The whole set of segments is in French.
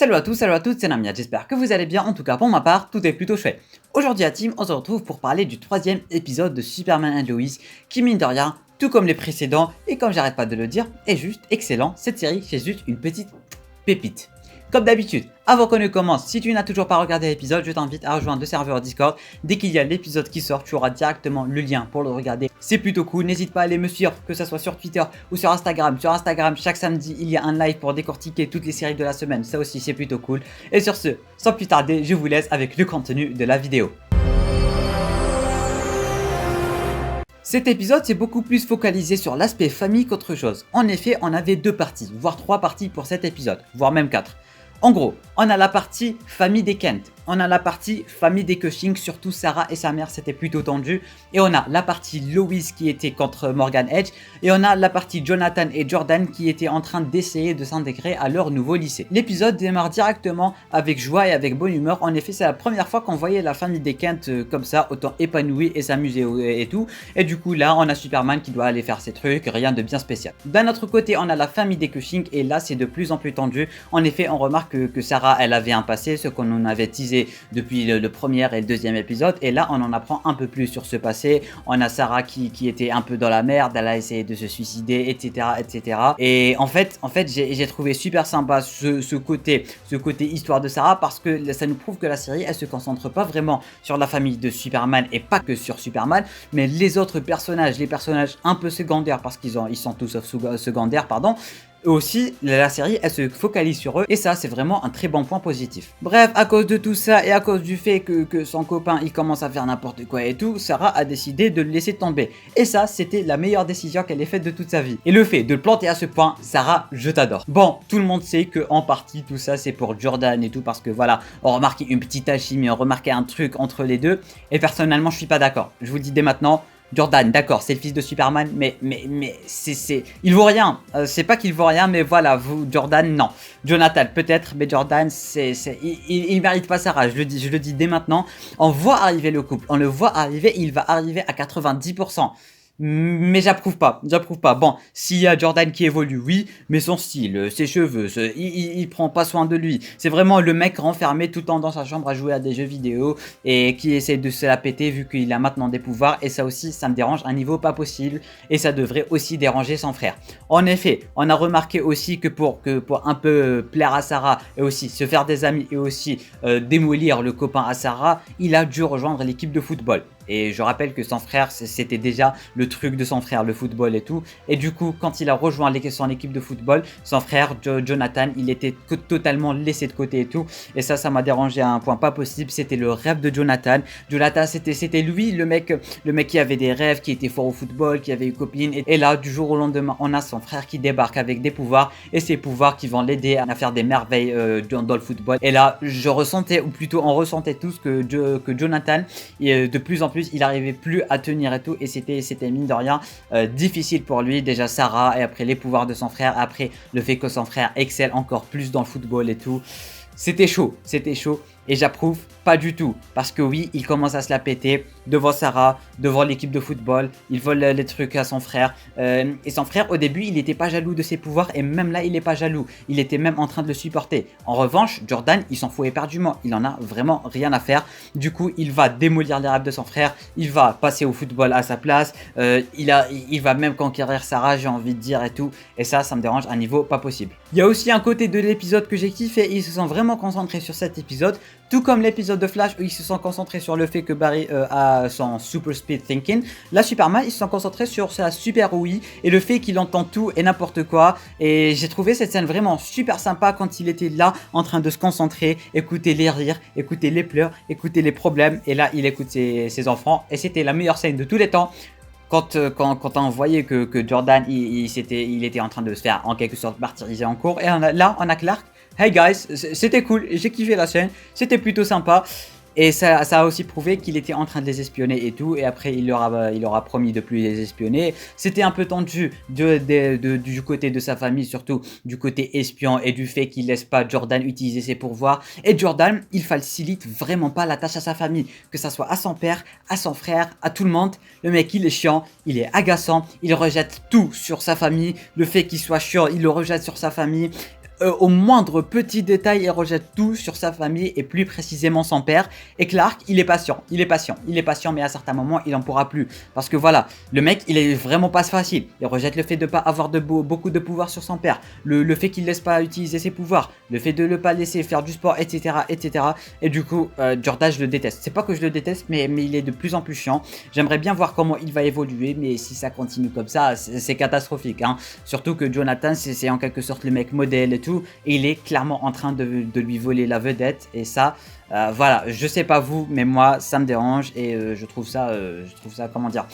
Salut à tous, salut à toutes, c'est Namia, j'espère que vous allez bien, en tout cas pour ma part, tout est plutôt chouette. Aujourd'hui à Team, on se retrouve pour parler du troisième épisode de Superman and Lois, qui mine de rien, tout comme les précédents, et comme j'arrête pas de le dire, est juste excellent, cette série c'est juste une petite pépite. Comme d'habitude, avant qu'on ne commence, si tu n'as toujours pas regardé l'épisode, je t'invite à rejoindre le serveur Discord. Dès qu'il y a l'épisode qui sort, tu auras directement le lien pour le regarder. C'est plutôt cool, n'hésite pas à aller me suivre, que ce soit sur Twitter ou sur Instagram. Sur Instagram, chaque samedi, il y a un live pour décortiquer toutes les séries de la semaine, ça aussi c'est plutôt cool. Et sur ce, sans plus tarder, je vous laisse avec le contenu de la vidéo. Cet épisode s'est beaucoup plus focalisé sur l'aspect famille qu'autre chose. En effet, on avait deux parties, voire trois parties pour cet épisode, voire même quatre. En gros, on a la partie famille des Kent, on a la partie famille des Cushing, surtout Sarah et sa mère c'était plutôt tendu, et on a la partie Lois qui était contre Morgan Edge, et on a la partie Jonathan et Jordan qui étaient en train d'essayer de s'intégrer à leur nouveau lycée. L'épisode démarre directement avec joie et avec bonne humeur, en effet c'est la première fois qu'on voyait la famille des Kent comme ça, autant épanouie et s'amuser et tout, et du coup là on a Superman qui doit aller faire ses trucs, rien de bien spécial. D'un autre côté on a la famille des Cushing, et là c'est de plus en plus tendu, en effet on remarque que Sarah elle avait un passé, ce qu'on en avait teasé depuis le premier et le deuxième épisode, et là on en apprend un peu plus sur ce passé. On a Sarah qui était un peu dans la merde, elle a essayé de se suicider, etc. Et en fait j'ai trouvé super sympa ce côté histoire de Sarah, parce que ça nous prouve que la série elle se concentre pas vraiment sur la famille de Superman et pas que sur Superman, mais les autres personnages, les personnages un peu secondaires, parce qu'ils sont tous secondaires, pardon. Eux aussi, la série elle se focalise sur eux, et ça c'est vraiment un très bon point positif. Bref, à cause de tout ça et à cause du fait que son copain il commence à faire n'importe quoi et tout, Sarah a décidé de le laisser tomber, et ça c'était la meilleure décision qu'elle ait faite de toute sa vie. Et le fait de le planter à ce point, Sarah, je t'adore. Bon, tout le monde sait que en partie tout ça c'est pour Jordan et tout, parce que voilà, on remarquait une petite alchimie, on remarquait un truc entre les deux, et personnellement je suis pas d'accord. Je vous le dis dès maintenant, Jordan, d'accord, c'est le fils de Superman, mais il vaut rien. C'est pas qu'il vaut rien, mais voilà, Jordan, non. Jonathan, peut-être, mais Jordan, il mérite pas Sarah. Je le dis dès maintenant. On voit arriver le couple, on le voit arriver, il va arriver à 90%. Mais j'approuve pas. Bon, s'il y a Jordan qui évolue, oui, mais son style, ses cheveux, il prend pas soin de lui. C'est vraiment le mec renfermé tout le temps dans sa chambre à jouer à des jeux vidéo et qui essaie de se la péter vu qu'il a maintenant des pouvoirs. Et ça aussi, ça me dérange à un niveau pas possible, et ça devrait aussi déranger son frère. En effet, on a remarqué aussi que pour un peu plaire à Sarah et aussi se faire des amis et aussi démolir le copain à Sarah, il a dû rejoindre l'équipe de football. Et je rappelle que son frère, c'était déjà le truc de son frère, le football et tout. Et du coup, quand il a rejoint son équipe de football, son frère, Jonathan, il était totalement laissé de côté et tout. Et ça m'a dérangé à un point pas possible. C'était le rêve de Jonathan. Jonathan, c'était lui, le mec qui avait des rêves, qui était fort au football, qui avait une copine. Et là, du jour au lendemain, on a son frère qui débarque avec des pouvoirs. Et ces pouvoirs qui vont l'aider à faire des merveilles dans le football. Et là, je ressentais, ou plutôt on ressentait tous que Jonathan, de plus en plus, il arrivait plus à tenir et tout, et c'était mine de rien difficile pour lui. Déjà Sarah, et après les pouvoirs de son frère, après le fait que son frère excelle encore plus dans le football et tout. C'était chaud, et j'approuve pas du tout, parce que oui, il commence à se la péter devant Sarah, devant l'équipe de football, il vole les trucs à son frère, et son frère au début il était pas jaloux de ses pouvoirs, et même là il est pas jaloux, il était même en train de le supporter. En revanche, Jordan il s'en fout éperdument, il en a vraiment rien à faire. Du coup il va démolir les rêves de son frère, il va passer au football à sa place, il va même conquérir Sarah, j'ai envie de dire, et tout, et ça me dérange à un niveau pas possible. Il y a aussi un côté de l'épisode que j'ai kiffé, ils se sont vraiment concentrés sur cet épisode, tout comme l'épisode de Flash où ils se sont concentrés sur le fait que Barry a son super speed thinking. Là, Superman, ils se sont concentrés sur sa super OI et le fait qu'il entend tout et n'importe quoi. Et j'ai trouvé cette scène vraiment super sympa quand il était là en train de se concentrer, écouter les rires, écouter les pleurs, écouter les problèmes. Et là, il écoute ses enfants, et c'était la meilleure scène de tous les temps. Quand on voyait que Jordan, il était en train de se faire en quelque sorte martyriser en cours. Et là, on a Clark. Hey guys, c'était cool, j'ai kiffé la scène, c'était plutôt sympa. Et ça a aussi prouvé qu'il était en train de les espionner et tout. Et après, il leur a promis de plus les espionner. C'était un peu tendu du côté de sa famille, surtout du côté espion, et du fait qu'il laisse pas Jordan utiliser ses pouvoirs. Et Jordan, il facilite vraiment pas la tâche à sa famille, que ça soit à son père, à son frère, à tout le monde. Le mec, il est chiant, il est agaçant, il rejette tout sur sa famille. Le fait qu'il soit chiant, il le rejette sur sa famille. au moindre petit détail, il rejette tout sur sa famille et plus précisément son père. Et Clark, il est patient, mais à certains moments, il en pourra plus. Parce que voilà, le mec, il est vraiment pas facile. Il rejette le fait de pas avoir beaucoup de pouvoir sur son père, le fait qu'il laisse pas utiliser ses pouvoirs, le fait de ne pas laisser faire du sport, etc., etc. Et du coup, Jordan, je le déteste. C'est pas que je le déteste, mais il est de plus en plus chiant. J'aimerais bien voir comment il va évoluer, mais si ça continue comme ça, c'est catastrophique, hein. Surtout que Jonathan, c'est en quelque sorte le mec modèle et tout, et il est clairement en train de lui voler la vedette, et ça, voilà, je sais pas vous, mais moi, ça me dérange, et je trouve ça, comment dire,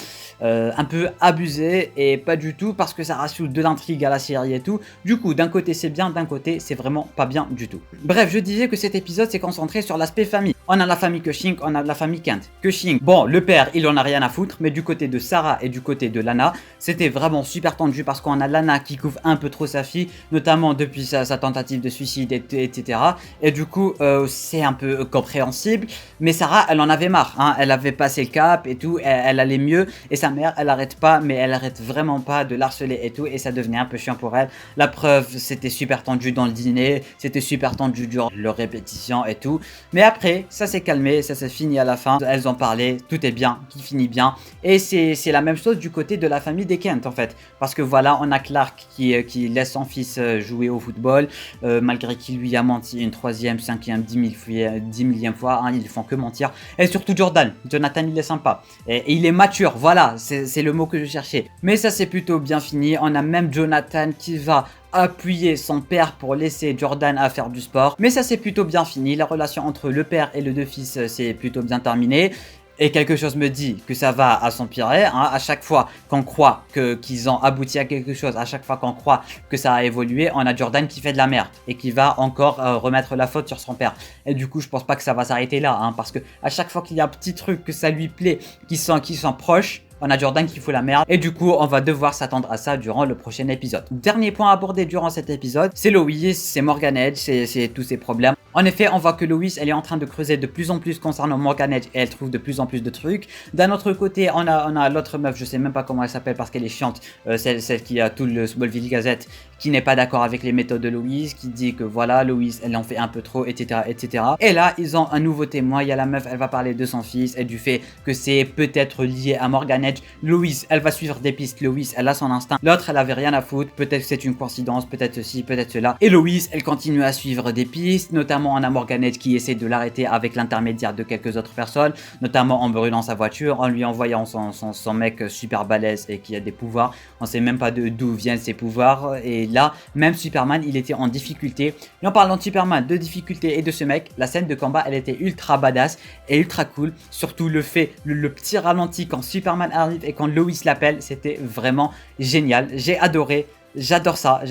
un peu abusé, et pas du tout, parce que ça rajoute de l'intrigue à la série et tout. Du coup, d'un côté c'est bien, d'un côté c'est vraiment pas bien du tout. Bref, je disais que cet épisode s'est concentré sur l'aspect famille. On a la famille Cushing, on a la famille Kent. Cushing, bon, le père, il en a rien à foutre, mais du côté de Sarah et du côté de Lana, c'était vraiment super tendu, parce qu'on a Lana qui couvre un peu trop sa fille, notamment depuis sa tentative de suicide, etc. Et du coup, c'est un peu compréhensible, mais Sarah, elle en avait marre, hein. Elle avait passé le cap et tout, elle allait mieux, et sa mère, elle arrête pas, mais elle arrête vraiment pas de l'harceler et tout, et ça devenait un peu chiant pour elle. La preuve, c'était super tendu dans le dîner, c'était super tendu durant leur répétition et tout, mais après, ça s'est calmé, ça s'est fini à la fin, elles ont parlé, tout est bien, qui finit bien, et c'est la même chose du côté de la famille des Kent en fait, parce que voilà, on a Clark qui laisse son fils jouer au football, malgré qu'il lui a menti une troisième, cinquième, 10 millième fois, hein, ils font que mentir, et surtout Jordan, Jonathan il est sympa, et il est mature, voilà, c'est le mot que je cherchais, mais ça c'est plutôt bien fini. On a même Jonathan qui va appuyer son père pour laisser Jordan à faire du sport, mais ça c'est plutôt bien fini. La relation entre le père et le deux fils c'est plutôt bien terminé. Et quelque chose me dit que ça va à s'empirer, hein. À chaque fois qu'on croit qu'ils ont abouti à quelque chose, à chaque fois qu'on croit que ça a évolué, on a Jordan qui fait de la merde et qui va encore remettre la faute sur son père. Et du coup, je pense pas que ça va s'arrêter là, hein, parce que à chaque fois qu'il y a un petit truc que ça lui plaît, qui sont proches, on a Jordan qui fout la merde, et du coup on va devoir s'attendre à ça durant le prochain épisode. Dernier point abordé durant cet épisode, c'est Lois, c'est Morgan Edge, c'est tous ces problèmes. En effet, on voit que Lois, elle est en train de creuser de plus en plus concernant Morgan Edge, et elle trouve de plus en plus de trucs. D'un autre côté, on a l'autre meuf, je sais même pas comment elle s'appelle parce qu'elle est chiante, celle qui a tout le Smallville Gazette, qui n'est pas d'accord avec les méthodes de Lois, qui dit que voilà, Lois, elle en fait un peu trop, etc., etc. Et là, ils ont un nouveau témoin, il y a la meuf, elle va parler de son fils, et du fait que c'est peut-être lié à Morgan Edge. Lois, elle va suivre des pistes, Lois, elle a son instinct. L'autre, elle avait rien à foutre, peut-être que c'est une coïncidence, peut-être ceci, peut-être cela. Et Lois, elle continue à suivre des pistes, notamment on a Morgan Edge qui essaie de l'arrêter avec l'intermédiaire de quelques autres personnes, notamment en brûlant sa voiture, en lui envoyant son mec super balèze et qui a des pouvoirs. On sait même pas d'où viennent ses pouvoirs, et là, même Superman, il était en difficulté. Et en parlant de Superman, de difficulté et de ce mec, la scène de combat, elle était ultra badass et ultra cool. Surtout le fait, le petit ralenti quand Superman arrive et quand Lois l'appelle, c'était vraiment génial. J'ai adoré. J'adore ça,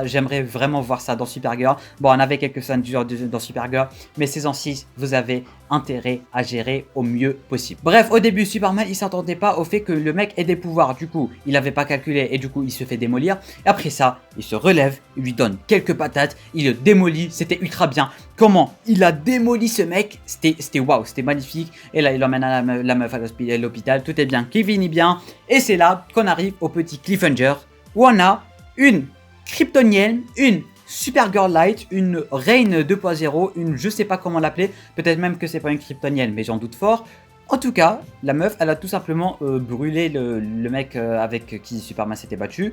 j'aimerais vraiment voir ça dans Supergirl. Bon, on avait quelques scènes dans Supergirl, mais saison 6, vous avez intérêt à gérer au mieux possible. Bref, au début, Superman, il s'attendait pas au fait que le mec ait des pouvoirs. Du coup, il avait pas calculé et du coup, il se fait démolir. Et après ça, il se relève, il lui donne quelques patates, il le démolit, c'était ultra bien. Comment il a démoli ce mec, c'était waouh, c'était magnifique. Et là, il emmène la meuf à l'hôpital, tout est bien, qui finit bien. Et c'est là qu'on arrive au petit cliffhanger où on a une Kryptonienne, une Supergirl Light, une Reign 2.0, une je sais pas comment l'appeler, peut-être même que c'est pas une Kryptonienne, mais j'en doute fort. En tout cas, la meuf, elle a tout simplement brûlé le mec avec qui Superman s'était battu.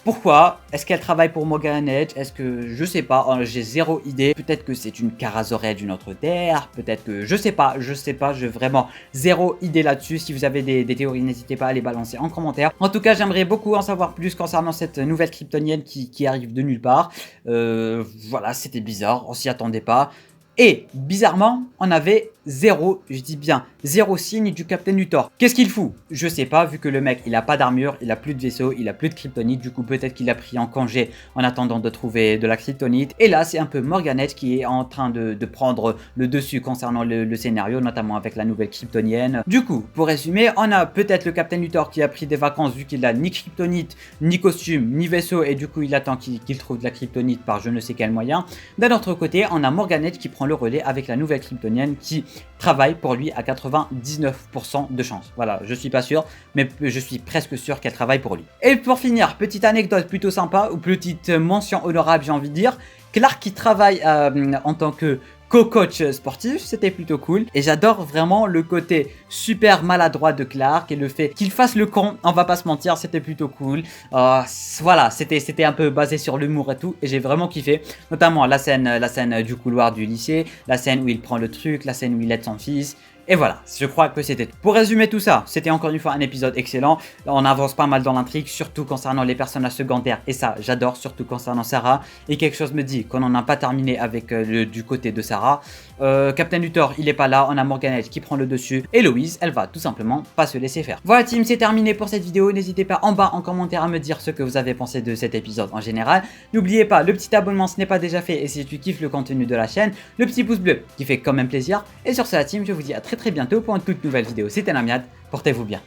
Pourquoi? Est-ce qu'elle travaille pour Morgan Edge? Est-ce que... Je sais pas, j'ai zéro idée. Peut-être que c'est une Kara-Zor-El d'une autre terre. Peut-être que... Je sais pas, j'ai vraiment zéro idée là-dessus. Si vous avez des théories, n'hésitez pas à les balancer en commentaire. En tout cas, j'aimerais beaucoup en savoir plus concernant cette nouvelle Kryptonienne qui arrive de nulle part. Voilà, c'était bizarre, on s'y attendait pas. Et bizarrement, on avait zéro, je dis bien, zéro signe du Captain Luthor. Qu'est-ce qu'il fout? Je sais pas, vu que le mec, il a pas d'armure, il a plus de vaisseau, il a plus de kryptonite. Du coup, peut-être qu'il a pris en congé en attendant de trouver de la kryptonite. Et là, c'est un peu Morgan Edge qui est en train de prendre le dessus concernant le scénario, notamment avec la nouvelle kryptonienne. Du coup, pour résumer, on a peut-être le Captain Luthor qui a pris des vacances vu qu'il a ni kryptonite, ni costume, ni vaisseau. Et du coup, il attend qu'il trouve de la kryptonite par je ne sais quel moyen. D'un autre côté, on a Morgan Edge qui prend prend le relais avec la nouvelle Kryptonienne qui travaille pour lui à 99% de chance. Voilà, je suis pas sûr, mais je suis presque sûr qu'elle travaille pour lui. Et pour finir, petite anecdote plutôt sympa, ou petite mention honorable j'ai envie de dire, Clark qui travaille en tant que co-coach sportif, c'était plutôt cool. Et j'adore vraiment le côté super maladroit de Clark et le fait qu'il fasse le con, on va pas se mentir, c'était plutôt cool. Voilà, c'était un peu basé sur l'humour et tout, et j'ai vraiment kiffé. Notamment la scène du couloir du lycée, la scène où il prend le truc, la scène où il aide son fils. Et voilà, je crois que c'était tout. Pour résumer tout ça, c'était encore une fois un épisode excellent. On avance pas mal dans l'intrigue, surtout concernant les personnages secondaires. Et ça, j'adore, surtout concernant Sarah. Et quelque chose me dit qu'on n'en a pas terminé avec du côté de Sarah. Captain Luthor, il est pas là. On a Morganette qui prend le dessus. Et Loïs, elle va tout simplement pas se laisser faire. Voilà team, c'est terminé pour cette vidéo. N'hésitez pas en bas en commentaire à me dire ce que vous avez pensé de cet épisode en général. N'oubliez pas, le petit abonnement ce n'est pas déjà fait. Et si tu kiffes le contenu de la chaîne, le petit pouce bleu qui fait quand même plaisir. Et sur ce la team, je vous dis à très bientôt pour une toute nouvelle vidéo. C'était Namiad, portez-vous bien.